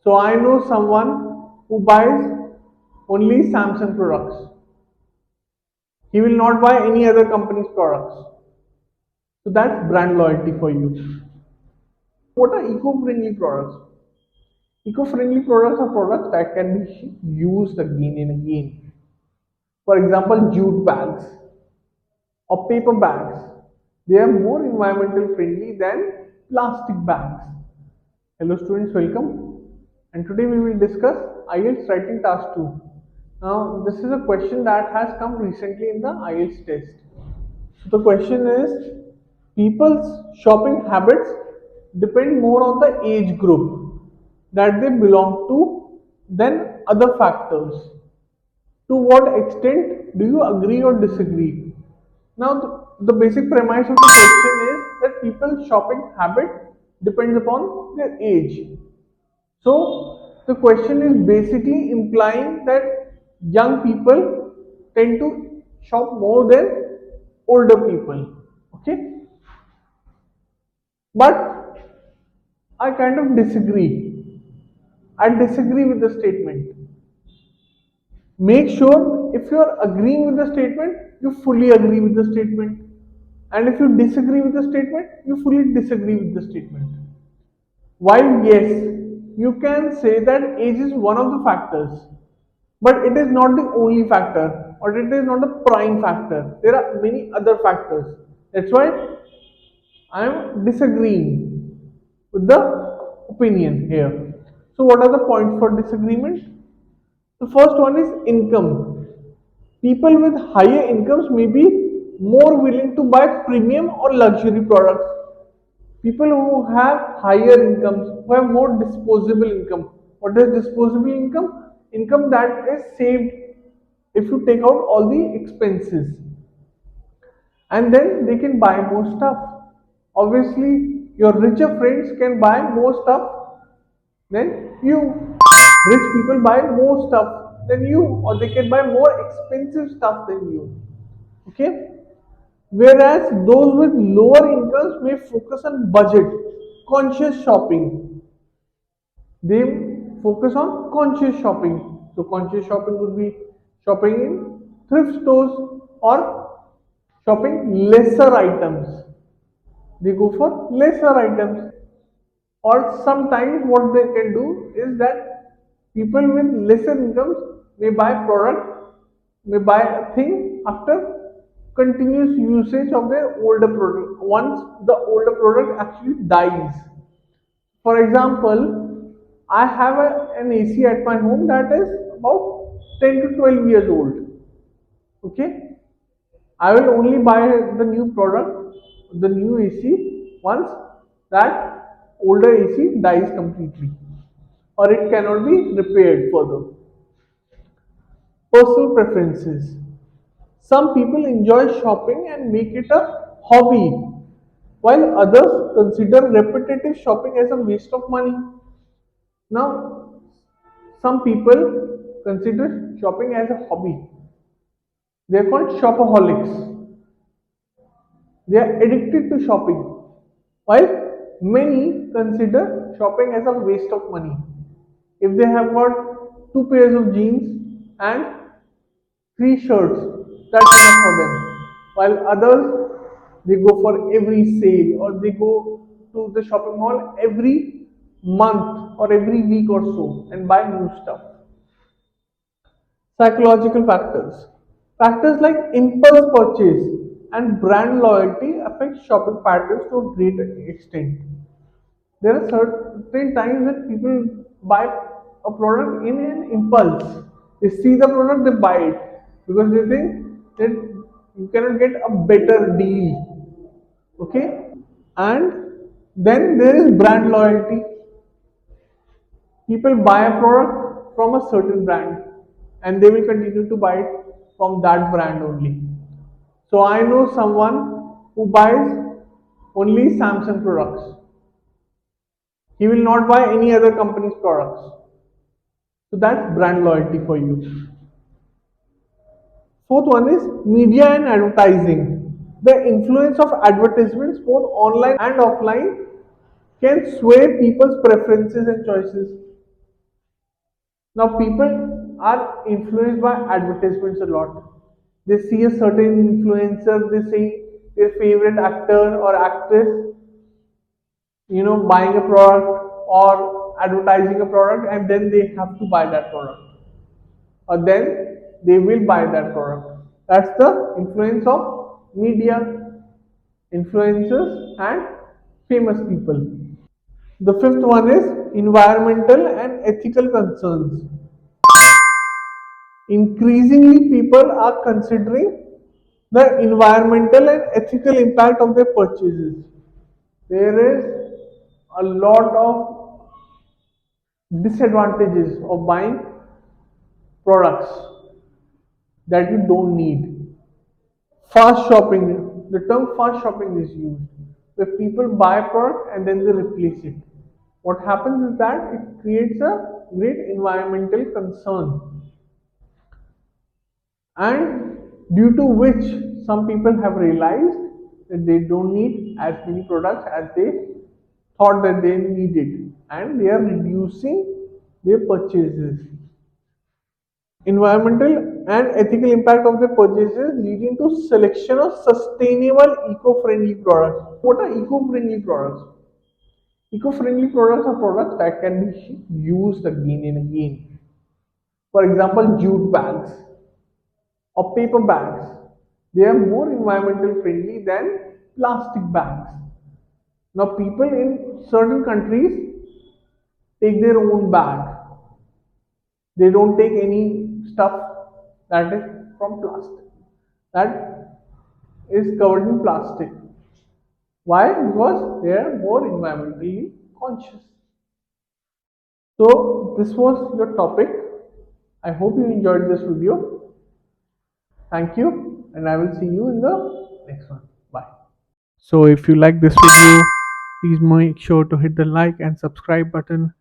So I know someone who buys only Samsung products. He will not buy any other company's products. So that's brand loyalty for you. What are eco-friendly products? Eco-friendly products are products that can be used again and again. For example, jute bags or paper bags. They are more environmental friendly than plastic bags. Hello students, welcome. And today we will discuss IELTS writing task 2. Now this is a question that has come recently in the IELTS test. So the question is, people's shopping habits depend more on the age group that they belong to than other factors. To what extent do you agree or disagree? Now, the basic premise of the question is that people's shopping habit depends upon their age. So, the question is basically implying that young people tend to shop more than older people. Okay, but I kind of disagree. I disagree with the statement. Make sure if you are agreeing with the statement, you fully agree with the statement. And if you disagree with the statement, you fully disagree with the statement. While yes, you can say that age is one of the factors, but it is not the only factor or it is not the prime factor. There are many other factors. That's why I am disagreeing with the opinion here. So, what are the points for disagreement? The first one is income. People with higher incomes may be more willing to buy premium or luxury products. People who have higher incomes, who have more disposable income. What is disposable income? Income that is saved if you take out all the expenses, and then they can buy more stuff. Obviously, your richer friends can buy more stuff than you. Rich people buy more stuff than you, or they can buy more expensive stuff than you. Okay? Whereas those with lower incomes may focus on budget, conscious shopping. They focus on conscious shopping. So, conscious shopping would be shopping in thrift stores or shopping lesser items. They go for lesser items. Or sometimes what they can do is that people with lesser incomes may buy product, may buy a thing after continuous usage of their older product once the older product actually dies. For example, I have an AC at my home that is about 10 to 12 years old. Okay, I will only buy the new product, the new AC, once that older AC dies completely or it cannot be repaired further. Personal preferences. Some people enjoy shopping and make it a hobby, while others consider repetitive shopping as a waste of money. Now, some people consider shopping as a hobby. They are called shopaholics. They are addicted to shopping, while many consider shopping as a waste of money. If they have got two pairs of jeans and three shirts, that's enough for them. While others, they go for every sale or they go to the shopping mall every month or every week or so and buy new stuff. Psychological factors. Factors like impulse purchase and brand loyalty affect shopping patterns to a great extent. There are certain times that people buy a product in an impulse. They see the product, they buy it because they think that you cannot get a better deal. Okay? And then there is brand loyalty. People buy a product from a certain brand and they will continue to buy it from that brand only. So I know someone who buys only Samsung products. He will not buy any other company's products. So that's brand loyalty for you. Fourth one is media and advertising. The influence of advertisements, both online and offline, can sway people's preferences and choices. Now people are influenced by advertisements a lot. They see a certain influencer, they see their favorite actor or actress, buying a product or advertising a product, and then they have to buy that product, or then they will buy that product. That's the influence of media, influencers, and famous people. The fifth one is environmental and ethical concerns. Increasingly, people are considering the environmental and ethical impact of their purchases. There is a lot of disadvantages of buying products that you don't need. Fast shopping, the term fast shopping is used, where people buy a product and then they replace it. What happens is that it creates a great environmental concern, and due to which some people have realized that they don't need as many products as they thought that they needed, and they are reducing their purchases. Environmental and ethical impact of the purchases leading to selection of sustainable eco-friendly products. What are eco-friendly products? Eco-friendly products are products that can be used again and again. For example, jute bags or paper bags. They are more environmental friendly than plastic bags. Now, people in certain countries take their own bag. They don't take any stuff that is from plastic, that is covered in plastic. Why? Because they are more environmentally conscious. So, this was your topic. I hope you enjoyed this video. Thank you, and I will see you in the next one. Bye. So, if you like this video, please make sure to hit the like and subscribe button